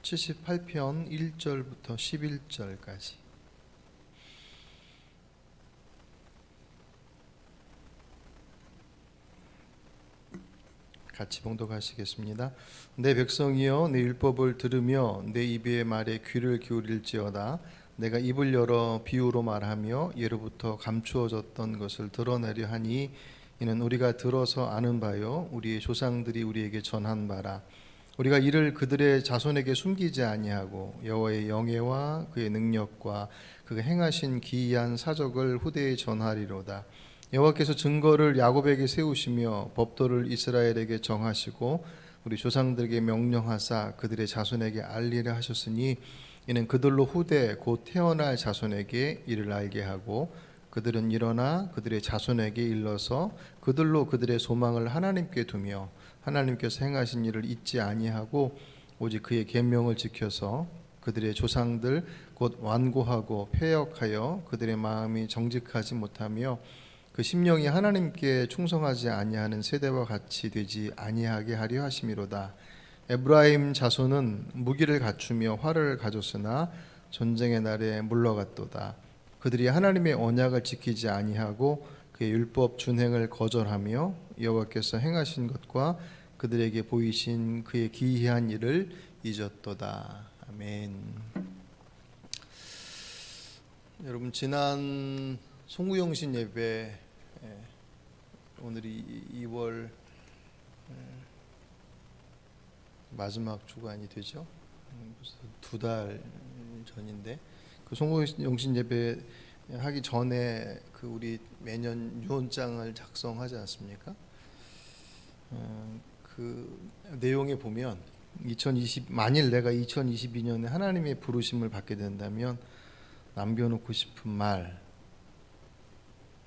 78편 1절부터 11절까지 같이 봉독하시겠습니다. 내 백성이여 내 율법을 들으며 내 입의 말에 귀를 기울일지어다. 내가 입을 열어 비유로 말하며 예로부터 감추어졌던 것을 드러내려 하니 이는 우리가 들어서 아는 바요 우리의 조상들이 우리에게 전한 바라. 우리가 이를 그들의 자손에게 숨기지 아니하고 여호와의 영예와 그의 능력과 그가 행하신 기이한 사적을 후대에 전하리로다. 여호와께서 증거를 야곱에게 세우시며 법도를 이스라엘에게 정하시고 우리 조상들에게 명령하사 그들의 자손에게 알리려 하셨으니 이는 그들로 후대 곧 태어날 자손에게 이를 알게 하고 그들은 일어나 그들의 자손에게 일러서 그들로 그들의 소망을 하나님께 두며 하나님께서 행하신 일을 잊지 아니하고 오직 그의 계명을 지켜서 그들의 조상들 곧 완고하고 패역하여 그들의 마음이 정직하지 못하며 그 심령이 하나님께 충성하지 아니하는 세대와 같이 되지 아니하게 하려 하심이로다. 에브라임 자손은 무기를 갖추며 활을 가졌으나 전쟁의 날에 물러갔도다. 그들이 하나님의 언약을 지키지 아니하고 그의 율법 준행을 거절하며 여호와께서 행하신 것과 그들에게 보이신 그의 기이한 일을 잊었도다. 아멘. 여러분, 지난 송구영신 예배, 오늘이 2월 마지막 주간이 되죠. 두 달 전인데 그 송구영신 예배 하기 전에 그 우리 매년 유언장을 작성하지 않습니까? 그 내용에 보면 만일 내가 2022년에 하나님의 부르심을 받게 된다면 남겨놓고 싶은 말,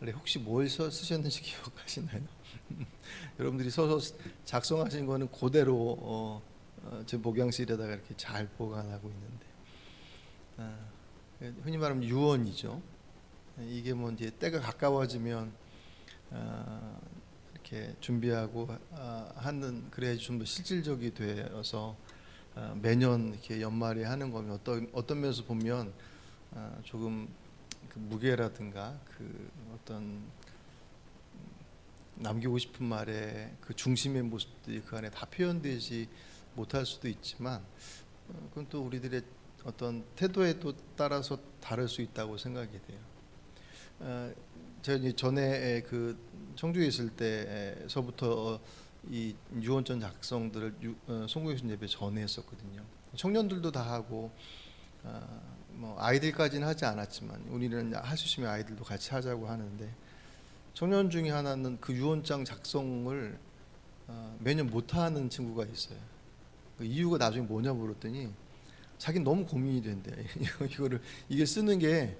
혹시 뭘 쓰셨는지 기억하시나요? 여러분들이 써서 작성하신 거는 그대로 제 목양실에다가 이렇게 잘 보관하고 있는데, 흔히 말하면 유언이죠. 이게 뭐 이제 때가 가까워지면 이렇게 준비하고 하는, 그래야 좀 더 실질적이 되어서 매년 이렇게 연말에 하는 거면 어떤 면에서 보면 조금 그 무게라든가 그 어떤 남기고 싶은 말의 그 중심의 모습들이 그 안에 다 표현되지 못할 수도 있지만, 그건 또 우리들의 어떤 태도에 또 따라서 다를 수 있다고 생각이 돼요. 제가 이제 전에 그 청주에 있을 때서부터 이 유언전 작성들을 송구영신 예배 전에 했었거든요. 청년들도 다 하고 뭐 아이들까지는 하지 않았지만 우리는 할 수 있으면 아이들도 같이 하자고 하는데, 청년 중에 하나는 그 유언장 작성을 매년 못하는 친구가 있어요. 그 이유가 나중에 뭐냐 물었더니 자기는 너무 고민이 된대. 이게 쓰는 게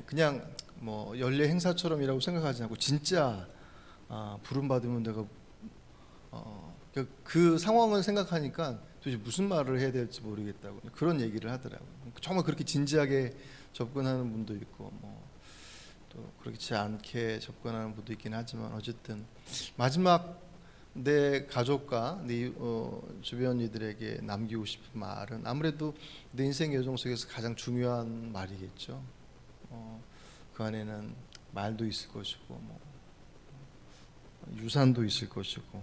그냥 뭐 연례 행사처럼이라고 생각하지 않고 진짜 부름 받으면 내가 그 상황을 생각하니까 도대체 무슨 말을 해야 될지 모르겠다고 그런 얘기를 하더라고요. 정말 그렇게 진지하게 접근하는 분도 있고 뭐 또 그렇지 않게 접근하는 분도 있긴 하지만, 어쨌든 마지막 내 가족과 내 주변 이들에게 남기고 싶은 말은 아무래도 내 인생 여정 속에서 가장 중요한 말이겠죠. 그 안에는 말도 있을 것이고 뭐 유산도 있을 것이고,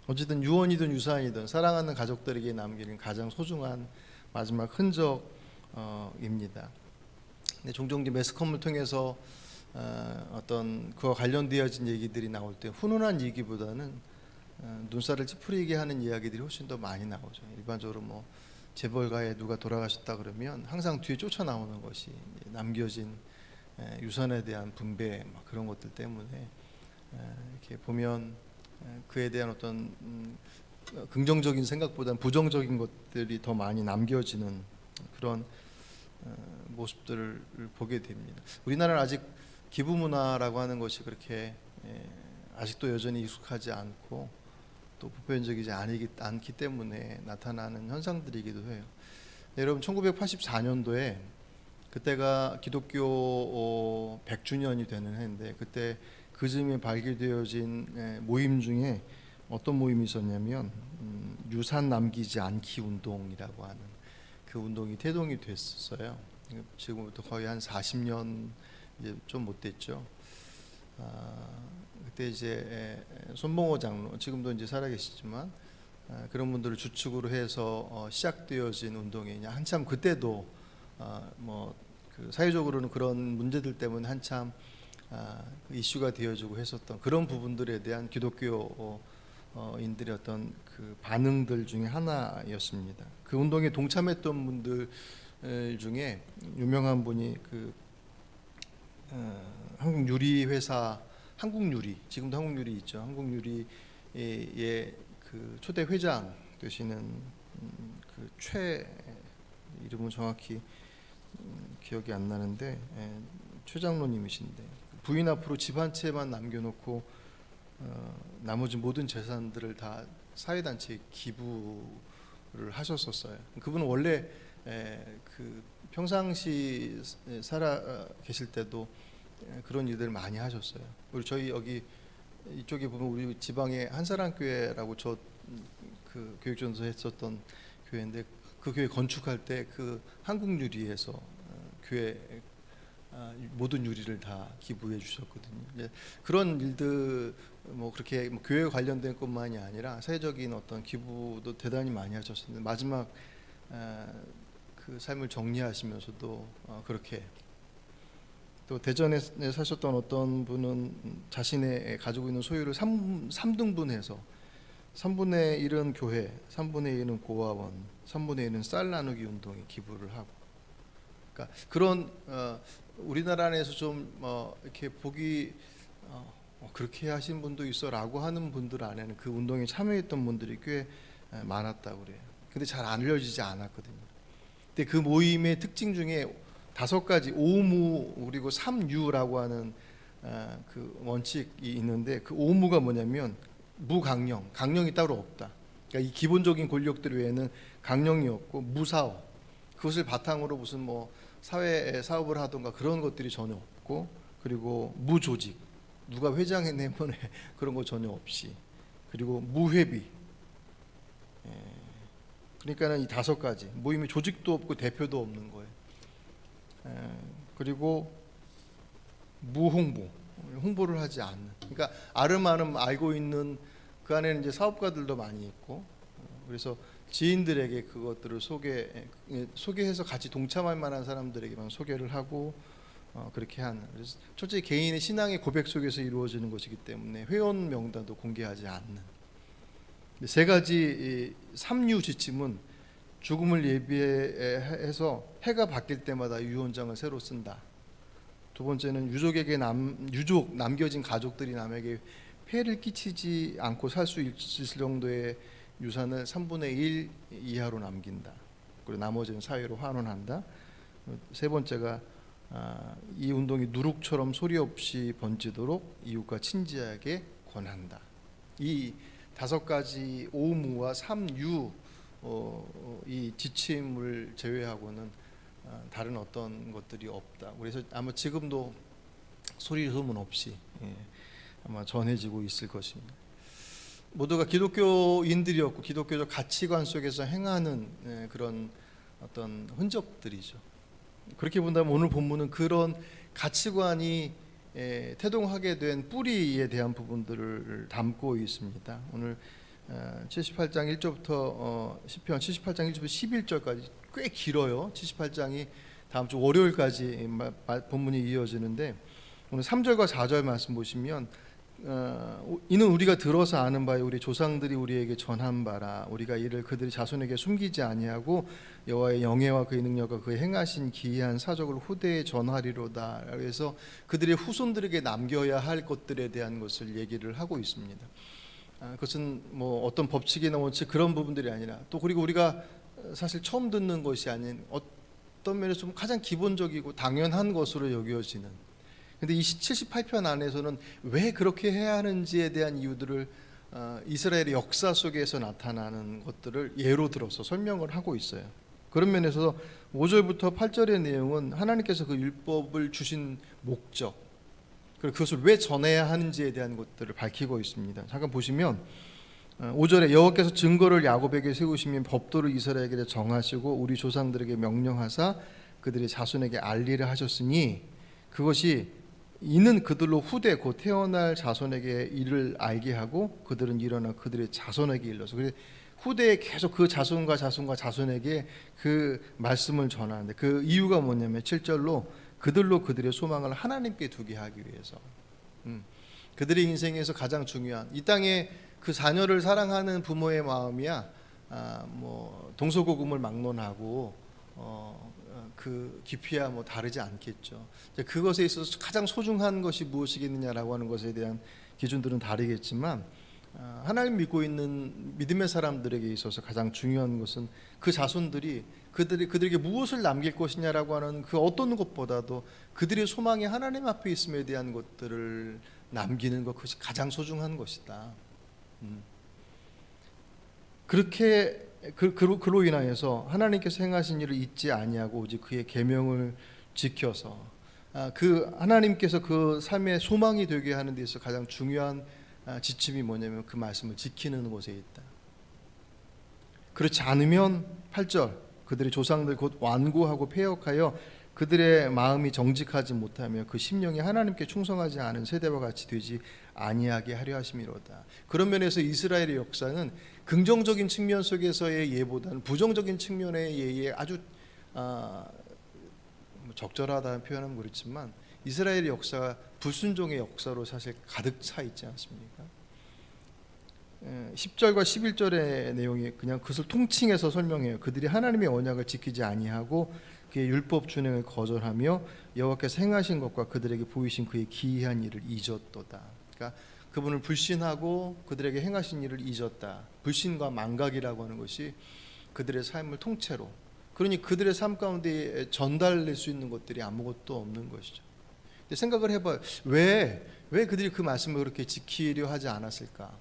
어쨌든 유언이든 유산이든 사랑하는 가족들에게 남기는 가장 소중한 마지막 흔적입니다. 근데 종종 이제 매스컴을 통해서 어떤 그와 관련되어진 얘기들이 나올 때 훈훈한 얘기보다는 눈살을 찌푸리게 하는 이야기들이 훨씬 더 많이 나오죠. 일반적으로 뭐 재벌가에 누가 돌아가셨다 그러면 항상 뒤에 쫓아 나오는 것이 남겨진 유산에 대한 분배, 그런 것들 때문에 이렇게 보면 그에 대한 어떤 긍정적인 생각보다는 부정적인 것들이 더 많이 남겨지는 그런 모습들을 보게 됩니다. 우리나라는 아직 기부 문화라고 하는 것이 그렇게 아직도 여전히 익숙하지 않고 또 보편적이지 않기 때문에 나타나는 현상들이기도 해요. 여러분, 1984년도에 그때가 기독교 100주년이 되는 해인데, 그때 그 즈음에 발기되어진 모임 중에 어떤 모임이 있었냐면 유산 남기지 않기 운동이라고 하는 그 운동이 태동이 됐었어요. 지금부터 거의 한 40년 이제 좀 못 됐죠. 그때 이제 손봉호 장로, 지금도 이제 살아계시지만 그런 분들을 주축으로 해서 시작되어진 운동이냐. 한참 그때도 그 사회적으로는 그런 문제들 때문에 한참 이슈가 되어지고 했었던 그런 부분들에 대한 기독교인들의 어떤 그 반응들 중에 하나였습니다. 그 운동에 동참했던 분들 중에 유명한 분이 그 한국 유리 회사, 한국유리, 지금도 한국유리 있죠. 한국유리의 그 초대 회장 되시는 그 이름은 정확히 기억이 안 나는데 최 장로님이신데, 부인 앞으로 집 한 채만 남겨놓고 나머지 모든 재산들을 다 사회단체에 기부를 하셨었어요. 그분은 원래 그 평상시 살아 계실 때도 그런 일들을 많이 하셨어요. 우리 저희 여기 이쪽에 보면 우리 지방에 한사랑교회라고 저 그 교육전서 했었던 교회인데, 그 교회 건축할 때 그 한국유리에서 교회 모든 유리를 다 기부해 주셨거든요. 이제 그런 일들 그렇게 교회 관련된 것만이 아니라 사회적인 어떤 기부도 대단히 많이 하셨는데, 마지막 그 삶을 정리하시면서도 그렇게, 또 대전에 사셨던 어떤 분은 자신의 가지고 있는 소유를 3등분해서 3분의 1은 교회, 3분의 1은 고아원, 3분의 1은 쌀 나누기 운동에 기부를 하고, 그러니까 그런 우리나라 안에서 좀 이렇게 보기 그렇게 하신 분도 있어라고 하는 분들 안에는 그 운동에 참여했던 분들이 꽤 많았다고 그래요. 근데 잘 알려지지 않았거든요. 근데 그 모임의 특징 중에 5가지, 오무 그리고 3유라고 하는 그 원칙이 있는데, 그 오무가 뭐냐면 무강령, 강령이 따로 없다. 그러니까 이 기본적인 권력들 외에는 강령이 없고, 무사업, 그것을 바탕으로 무슨 사회 사업을 하던가 그런 것들이 전혀 없고, 그리고 무조직, 누가 회장에 내보내 그런 거 전혀 없이, 그리고 무회비. 그러니까는 이 5가지 모임에 조직도 없고 대표도 없는 거예요. 그리고 무홍보, 홍보를 하지 않는. 그러니까 아름아름 알고 있는, 그 안에는 이제 사업가들도 많이 있고, 그래서 지인들에게 그것들을 소개해서 같이 동참할 만한 사람들에게만 소개를 하고 그렇게 하는. 그래서 철저히 개인의 신앙의 고백 속에서 이루어지는 것이기 때문에 회원 명단도 공개하지 않는. 3가지 3유 지침은 죽음을 예비해서 해가 바뀔 때마다 유언장을 새로 쓴다. 2번째는 유족 남겨진 가족들이 남에게 폐를 끼치지 않고 살 수 있을 정도의 유산을 3분의 1 이하로 남긴다. 그리고 나머지는 사회로 환원한다. 3번째가 이 운동이 누룩처럼 소리 없이 번지도록 이웃과 친지에게 권한다. 이 5가지 오무와 3유 이 지침을 제외하고는 다른 어떤 것들이 없다. 그래서 아마 지금도 소리 소문 없이 아마 전해지고 있을 것입니다. 모두가 기독교인들이었고 기독교적 가치관 속에서 행하는 그런 어떤 흔적들이죠. 그렇게 본다면 오늘 본문은 그런 가치관이 태동하게 된 뿌리에 대한 부분들을 담고 있습니다. 오늘 78장 1절부터 시편 78장 1절부터 11절까지 꽤 길어요. 78장이 다음 주 월요일까지 본문이 이어지는데, 오늘 3절과 4절 말씀 보시면 이는 우리가 들어서 아는 바요 우리 조상들이 우리에게 전한 바라. 우리가 이를 그들이 자손에게 숨기지 아니하고 여호와의 영예와 그의 능력과 그의 행하신 기이한 사적을 후대에 전하리로다. 그래서 그들의 후손들에게 남겨야 할 것들에 대한 것을 얘기를 하고 있습니다. 그것은 어떤 법칙이나 원칙 그런 부분들이 아니라, 또 그리고 우리가 사실 처음 듣는 것이 아닌 어떤 면에서 좀 가장 기본적이고 당연한 것으로 여겨지는. 근데 이 78편 안에서는 왜 그렇게 해야 하는지에 대한 이유들을 이스라엘의 역사 속에서 나타나는 것들을 예로 들어서 설명을 하고 있어요. 그런 면에서 5절부터 8절의 내용은 하나님께서 그 율법을 주신 목적, 그리고 그것을 왜 전해야 하는지에 대한 것들을 밝히고 있습니다. 잠깐 보시면 5절에 여호와께서 증거를 야곱에게 세우시며 법도를 이스라엘에게 정하시고 우리 조상들에게 명령하사 그들의 자손에게 알리라 하셨으니 그것이 이는 그들로 후대 곧 태어날 자손에게 이를 알게 하고 그들은 일어나 그들의 자손에게 일러서 그래서 후대에 계속 그 자손과 자손과 자손에게 그 말씀을 전하는데 그 이유가 뭐냐면 7절로 그들로 그들의 소망을 하나님께 두게 하기 위해서 그들의 인생에서 가장 중요한 이 땅에 그 자녀를 사랑하는 부모의 마음이야 뭐 동서고금을 막론하고 그 깊이야 뭐 다르지 않겠죠. 그것에 있어서 가장 소중한 것이 무엇이겠느냐라고 하는 것에 대한 기준들은 다르겠지만 하나님 믿고 있는 믿음의 사람들에게 있어서 가장 중요한 것은 그 자손들이 그들에게 무엇을 남길 것이냐라고 하는 그 어떤 것보다도 그들의 소망이 하나님 앞에 있음에 대한 것들을 남기는 것 그것이 가장 소중한 것이다. 그렇게 그로 인하여서 하나님께서 행하신 일을 잊지 아니하고 오직 그의 계명을 지켜서 그 하나님께서 그 삶의 소망이 되게 하는 데 있어서 가장 중요한 지침이 뭐냐면 그 말씀을 지키는 곳에 있다. 그렇지 않으면 8절 그들의 조상들 곧 완고하고 패역하여 그들의 마음이 정직하지 못하며 그 심령이 하나님께 충성하지 않은 세대와 같이 되지 아니하게 하려 하심이로다. 그런 면에서 이스라엘의 역사는 긍정적인 측면 속에서의 예보다는 부정적인 측면의 예에 아주 적절하다는 표현은 그렇지만 이스라엘의 역사가 불순종의 역사로 사실 가득 차 있지 않습니까? 10절과 11절의 내용이 그냥 그것을 통칭해서 설명해요. 그들이 하나님의 언약을 지키지 아니하고 그의 율법 준행을 거절하며 여호와께서 행하신 것과 그들에게 보이신 그의 기이한 일을 잊었도다. 그러니까 그분을 불신하고 그들에게 행하신 일을 잊었다. 불신과 망각이라고 하는 것이 그들의 삶을 통째로 그러니 그들의 삶 가운데 전달될 수 있는 것들이 아무것도 없는 것이죠. 근데 생각을 해봐요. 왜 그들이 그 말씀을 그렇게 지키려 하지 않았을까?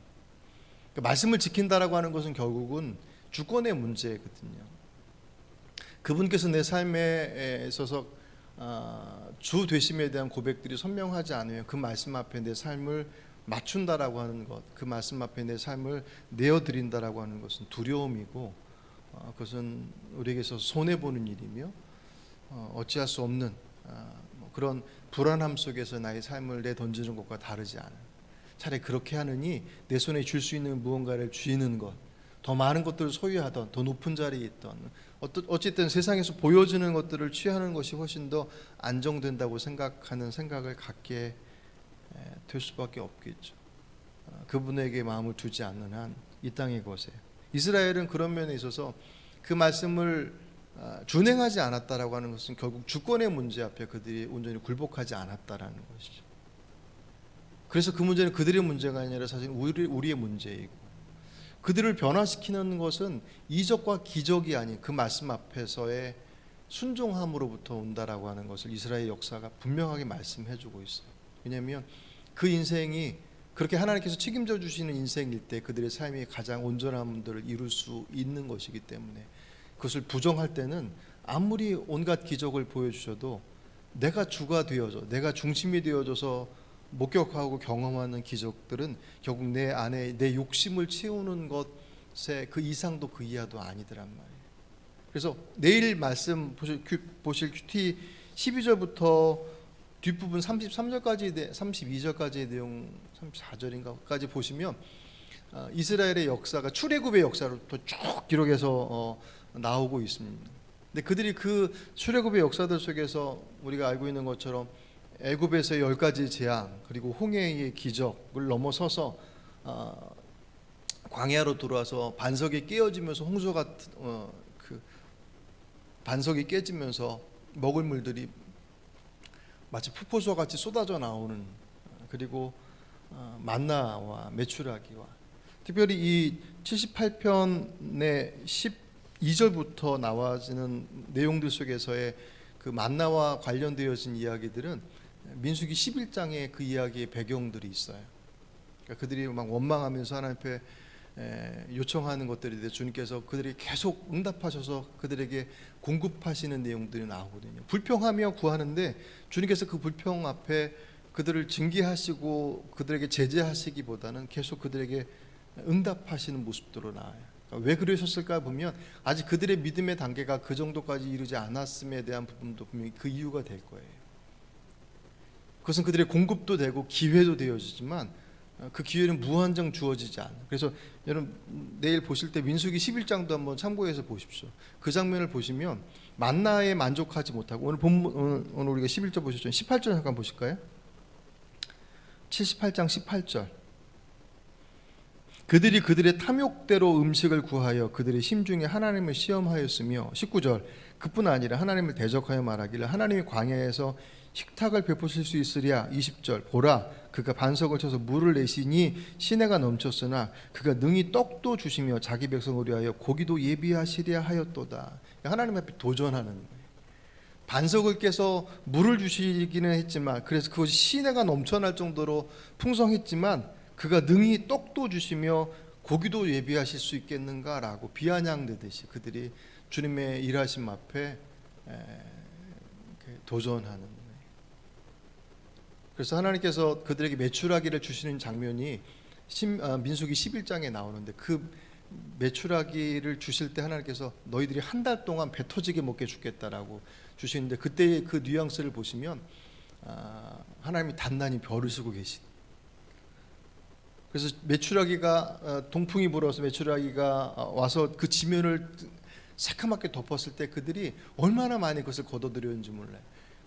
그러니까 말씀을 지킨다라고 하는 것은 결국은 주권의 문제거든요. 그분께서 내 삶에 있어서 주 되심에 대한 고백들이 선명하지 않으면 그 말씀 앞에 내 삶을 맞춘다라고 하는 것, 그 말씀 앞에 내 삶을 내어드린다라고 하는 것은 두려움이고 그것은 우리에게서 손해보는 일이며 어찌할 수 없는 그런 불안함 속에서 나의 삶을 내던지는 것과 다르지 않은 차라리 그렇게 하느니 내 손에 줄 수 있는 무언가를 쥐는 것 더 많은 것들을 소유하던 더 높은 자리에 있던 어쨌든 세상에서 보여주는 것들을 취하는 것이 훨씬 더 안정된다고 생각하는 생각을 갖게 될 수밖에 없겠죠. 그분에게 마음을 두지 않는 한 이 땅의 것에 이스라엘은 그런 면에 있어서 그 말씀을 준행하지 않았다라고 하는 것은 결국 주권의 문제 앞에 그들이 온전히 굴복하지 않았다라는 것이죠. 그래서 그 문제는 그들의 문제가 아니라 사실 우리의 문제이고 그들을 변화시키는 것은 이적과 기적이 아닌 그 말씀 앞에서의 순종함으로부터 온다라고 하는 것을 이스라엘 역사가 분명하게 말씀해주고 있어요. 왜냐하면 그 인생이 그렇게 하나님께서 책임져 주시는 인생일 때 그들의 삶이 가장 온전함들을 이룰 수 있는 것이기 때문에 그것을 부정할 때는 아무리 온갖 기적을 보여주셔도 내가 주가 되어져 내가 중심이 되어져서 목격하고 경험하는 기적들은 결국 내 안에 내 욕심을 채우는 것의 그 이상도 그 이하도 아니더란 말이에요. 그래서 내일 말씀 보실 큐티 12절부터 뒷부분 33절까지 32절까지의 내용 34절인가까지 보시면 이스라엘의 역사가 출애굽의 역사로부터 쭉 기록해서 나오고 있습니다. 근데 그들이 그 출애굽의 역사들 속에서 우리가 알고 있는 것처럼 애굽에서의 10가지 재앙 그리고 홍해의 기적을 넘어서서 광야로 들어와서 반석이 깨어지면서 홍수 같은 그 반석이 깨지면서 먹을 물들이 마치 폭포수와 같이 쏟아져 나오는 그리고 만나와 메추라기와 특별히 이 78편의 12절부터 나와지는 내용들 속에서의 그 만나와 관련되어진 이야기들은 민수기 11장에 그 이야기의 배경들이 있어요. 그러니까 그들이 막 원망하면서 하나님 앞에 요청하는 것들에 대해 주님께서 그들이 계속 응답하셔서 그들에게 공급하시는 내용들이 나오거든요. 불평하며 구하는데 주님께서 그 불평 앞에 그들을 징계하시고 그들에게 제재하시기보다는 계속 그들에게 응답하시는 모습들로 나와요. 그러니까 왜 그러셨을까 보면 아직 그들의 믿음의 단계가 그 정도까지 이르지 않았음에 대한 부분도 분명히 그 이유가 될 거예요. 그것은 그들의 공급도 되고 기회도 되어지지만 그 기회는 무한정 주어지지 않아요. 그래서 여러분 내일 보실 때 민수기 11장도 한번 참고해서 보십시오. 그 장면을 보시면 만나에 만족하지 못하고 오늘 우리가 11절 보셨죠? 18절 잠깐 보실까요? 78장 18절. 그들이 그들의 탐욕대로 음식을 구하여 그들의 심중에 하나님을 시험하였으며 19절. 그뿐 아니라 하나님을 대적하여 말하기를 하나님이 광야에서 식탁을 베푸실 수 있으랴. 20절. 보라 그가 반석을 쳐서 물을 내시니 시내가 넘쳤으나 그가 능히 떡도 주시며 자기 백성을 위하여 고기도 예비하시랴 하였도다. 하나님 앞에 도전하는 거예요. 반석을 깨서 물을 주시기는 했지만 그래서 그것이 시내가 넘쳐날 정도로 풍성했지만 그가 능히 떡도 주시며 고기도 예비하실 수 있겠는가라고 비아냥대듯이 그들이 주님의 일하심 앞에 도전하는 거예요. 그래서 하나님께서 그들에게 메추라기를 주시는 장면이 민수기 11장에 나오는데 그 메추라기를 주실 때 하나님께서 너희들이 한 달 동안 배 터지게 먹게 주겠다라고 주시는데 그때의 그 뉘앙스를 보시면 하나님이 단단히 벼르시고 계신. 그래서 메추라기가 동풍이 불어서 메추라기가 와서 그 지면을 새카맣게 덮었을 때 그들이 얼마나 많이 그것을 걷어들였는지 몰라요.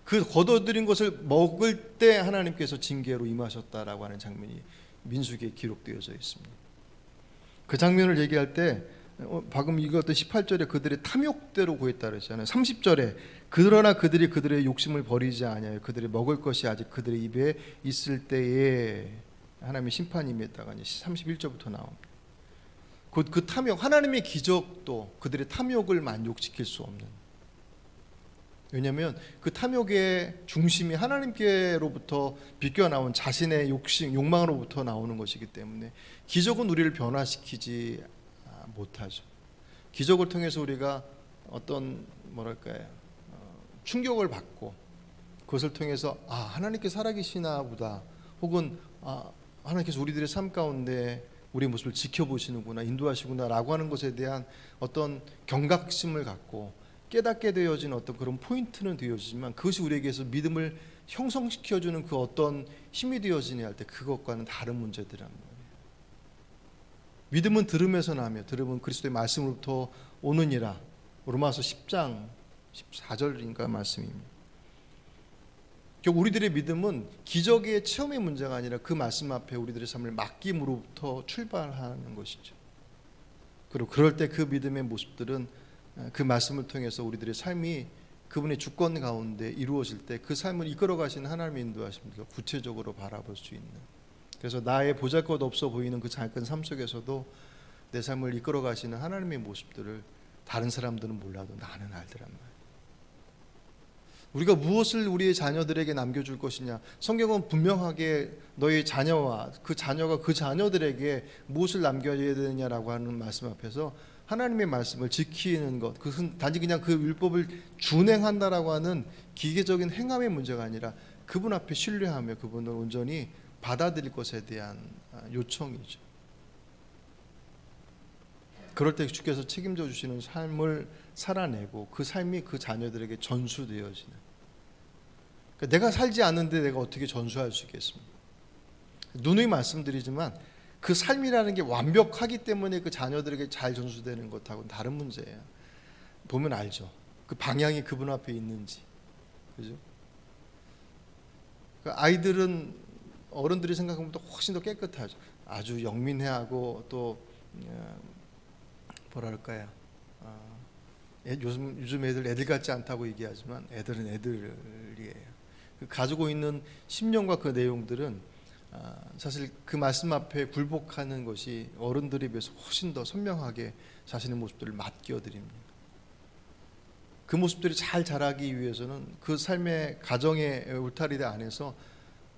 그 걷어들인 것을 먹을 때 하나님께서 징계로 임하셨다라고 하는 장면이 민수기에 기록되어져 있습니다. 그 장면을 얘기할 때 방금 읽었던 18절에 그들의 탐욕대로 구했다 그랬잖아요. 30절에 그러나 그들이 그들의 욕심을 버리지 아니하여 그들의 먹을 것이 아직 그들의 입에 있을 때에 하나님의 심판이 임했다가 31절부터 나옵니다. 곧 그 탐욕, 하나님의 기적도 그들의 탐욕을 만족시킬 수 없는. 왜냐하면 그 탐욕의 중심이 하나님께로부터 비껴나온 자신의 욕심, 욕망으로부터 나오는 것이기 때문에 기적은 우리를 변화시키지 못하죠. 기적을 통해서 우리가 어떤 충격을 받고 그것을 통해서 하나님께 살아계시나 보다, 혹은 하나님께서 우리들의 삶 가운데 우리의 모습을 지켜보시는구나, 인도하시구나 라고 하는 것에 대한 어떤 경각심을 갖고 깨닫게 되어진 어떤 그런 포인트는 되어지지만 그것이 우리에게서 믿음을 형성시켜주는 그 어떤 힘이 되어지냐 할 때 그것과는 다른 문제들이란 말이에요. 믿음은 들음에서 나며 들음은 그리스도의 말씀으로부터 오느니라. 로마서 10장 14절인가 말씀입니다. 결국 우리들의 믿음은 기적의 체험의 문제가 아니라 그 말씀 앞에 우리들의 삶을 맡김으로부터 출발하는 것이죠. 그리고 그럴 때 그 믿음의 모습들은 그 말씀을 통해서 우리들의 삶이 그분의 주권 가운데 이루어질 때 그 삶을 이끌어 가시는 하나님의 인도하심을 구체적으로 바라볼 수 있는. 그래서 나의 보잘것없어 보이는 그 작은 삶 속에서도 내 삶을 이끌어 가시는 하나님의 모습들을 다른 사람들은 몰라도 나는 알더란 말이에요. 우리가 무엇을 우리의 자녀들에게 남겨줄 것이냐, 성경은 분명하게 너의 자녀와 그 자녀가 그 자녀들에게 무엇을 남겨야 되느냐라고 하는 말씀 앞에서 하나님의 말씀을 지키는 것, 그것은 단지 그냥 그 율법을 준행한다라고 하는 기계적인 행함의 문제가 아니라 그분 앞에 신뢰하며 그분을 온전히 받아들일 것에 대한 요청이죠. 그럴 때 주께서 책임져 주시는 삶을 살아내고 그 삶이 그 자녀들에게 전수되어지는. 그러니까 내가 살지 않는데 내가 어떻게 전수할 수 있겠습니까? 누누이 말씀드리지만 그 삶이라는 게 완벽하기 때문에 그 자녀들에게 잘 전수되는 것하고는 다른 문제예요. 보면 알죠. 그 방향이 그분 앞에 있는지, 그죠? 그 아이들은 어른들이 생각하면 또 훨씬 더 깨끗하죠. 아주 영민해하고 또 뭐랄까요? 요즘 애들 같지 않다고 얘기하지만 애들은 애들이에요. 가지고 있는 심령과 그 내용들은 사실 그 말씀 앞에 굴복하는 것이 어른들에 비해서 훨씬 더 선명하게 자신의 모습들을 맡겨드립니다. 그 모습들이 잘 자라기 위해서는 그 삶의 가정의 울타리 안에서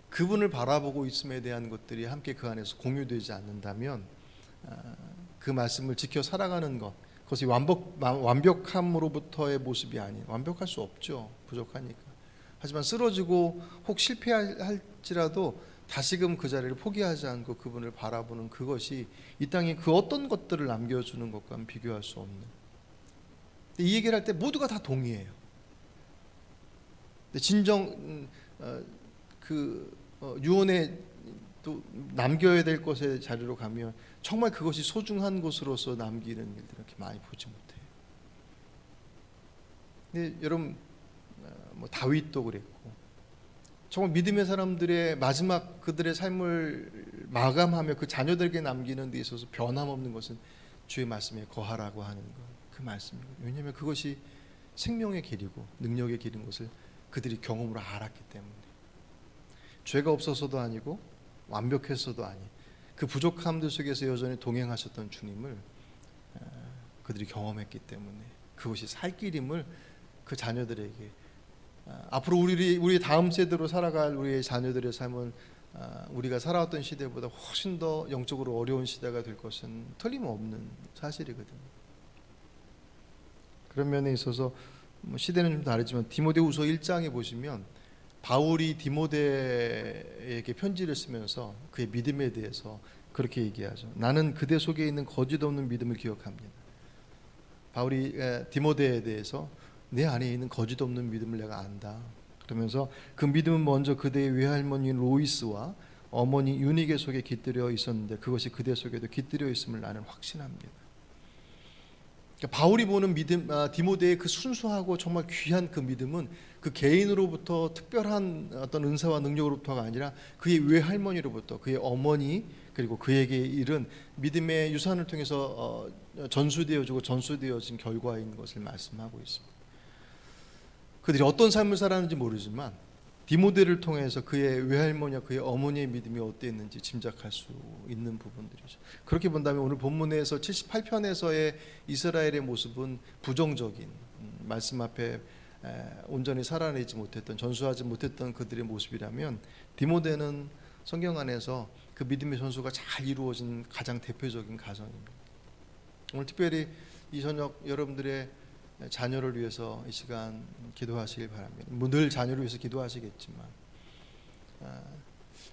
그분을 바라보고 있음에 대한 것들이 함께 그 안에서 공유되지 않는다면 그 말씀을 지켜 살아가는 것, 그것이 완벽함으로부터의 모습이 아닌, 완벽할 수 없죠. 부족하니까. 하지만 쓰러지고 혹 실패할지라도 다시금 그 자리를 포기하지 않고 그분을 바라보는 그것이 이 땅에 그 어떤 것들을 남겨주는 것과는 비교할 수 없는. 이 얘기를 할 때 모두가 다 동의해요. 근데 진정 유언에 또 남겨야 될 것의 자리로 가면 정말 그것이 소중한 것으로서 남기는 일들을 이렇게 많이 보지 못해요. 근데 여러분, 뭐 다윗도 그랬고, 정말 믿음의 사람들의 마지막 그들의 삶을 마감하며 그 자녀들에게 남기는 데 있어서 변함없는 것은 주의 말씀에 거하라고 하는 것, 그 말씀이거든요. 왜냐하면 그것이 생명의 길이고 능력의 길인 것을 그들이 경험으로 알았기 때문에. 죄가 없어서도 아니고 완벽해서도 아닌 그 부족함들 속에서 여전히 동행하셨던 주님을 그들이 경험했기 때문에 그것이 살 길임을 그 자녀들에게, 앞으로 우리 다음 세대로 살아갈 우리의 자녀들의 삶은 우리가 살아왔던 시대보다 훨씬 더 영적으로 어려운 시대가 될 것은 틀림없는 사실이거든요. 그런 면에 있어서 시대는 좀 다르지만 디모데후서 1장에 보시면 바울이 디모데에게 편지를 쓰면서 그의 믿음에 대해서 그렇게 얘기하죠. 나는 그대 속에 있는 거짓 없는 믿음을 기억합니다. 바울이 디모데에 대해서 내 안에 있는 거짓 없는 믿음을 내가 안다. 그러면서 그 믿음은 먼저 그대의 외할머니 로이스와 어머니 유니게 속에 깃들여 있었는데 그것이 그대 속에도 깃들여 있음을 나는 확신합니다. 그러니까 바울이 보는 믿음, 디모데의 그 순수하고 정말 귀한 그 믿음은 그 개인으로부터 특별한 어떤 은사와 능력으로부터가 아니라 그의 외할머니로부터, 그의 어머니, 그리고 그에게 이른 믿음의 유산을 통해서 전수되어지고 전수되어진 결과인 것을 말씀하고 있습니다. 그들이 어떤 삶을 살았는지 모르지만 디모데를 통해서 그의 외할머니와 그의 어머니의 믿음이 어땠는지 짐작할 수 있는 부분들이죠. 그렇게 본다면 오늘 본문에서 78편에서의 이스라엘의 모습은 부정적인, 말씀 앞에 온전히 살아내지 못했던, 전수하지 못했던 그들의 모습이라면, 디모데는 성경 안에서 그 믿음의 전수가 잘 이루어진 가장 대표적인 가정입니다. 오늘 특별히 이 저녁 여러분들의 자녀를 위해서 이 시간 기도하시길 바랍니다. 뭐 늘 자녀를 위해서 기도하시겠지만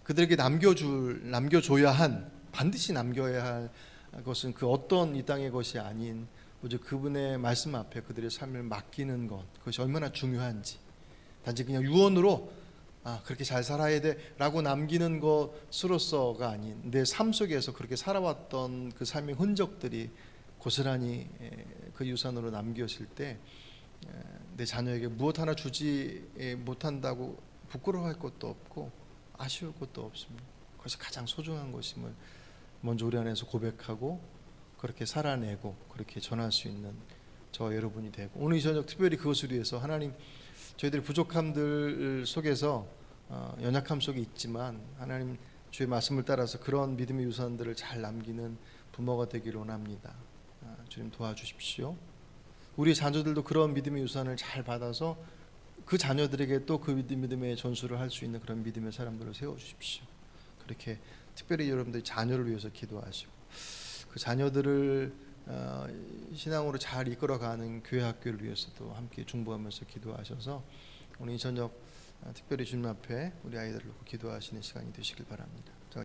그들에게 남겨줘야 한, 반드시 남겨야 할 것은 그 어떤 이 땅의 것이 아닌 오직 그분의 말씀 앞에 그들의 삶을 맡기는 것, 그것이 얼마나 중요한지, 단지 그냥 유언으로 그렇게 잘 살아야 돼 라고 남기는 것으로서가 아닌 내 삶 속에서 그렇게 살아왔던 그 삶의 흔적들이 고스란히 그 유산으로 남겼을 때 내 자녀에게 무엇 하나 주지 못한다고 부끄러워할 것도 없고 아쉬울 것도 없습니다. 그것이 가장 소중한 것임을 먼저 우리 안에서 고백하고 그렇게 살아내고 그렇게 전할 수 있는 저와 여러분이 되고, 오늘 이 저녁 특별히 그것을 위해서 하나님, 저희들의 부족함들 속에서 연약함 속에 있지만 하나님 주의 말씀을 따라서 그런 믿음의 유산들을 잘 남기는 부모가 되기를 원합니다. 주님 도와주십시오. 우리 자녀들도 그런 믿음의 유산을 잘 받아서 그 자녀들에게 또 그 믿음의 전수를 할 수 있는 그런 믿음의 사람들을 세워주십시오. 그렇게 특별히 여러분들이 자녀를 위해서 기도하시고 그 자녀들을 신앙으로 잘 이끌어가는 교회 학교를 위해서도 함께 중보하면서 기도하셔서 오늘 이 저녁 특별히 주님 앞에 우리 아이들을 놓고 기도하시는 시간이 되시길 바랍니다.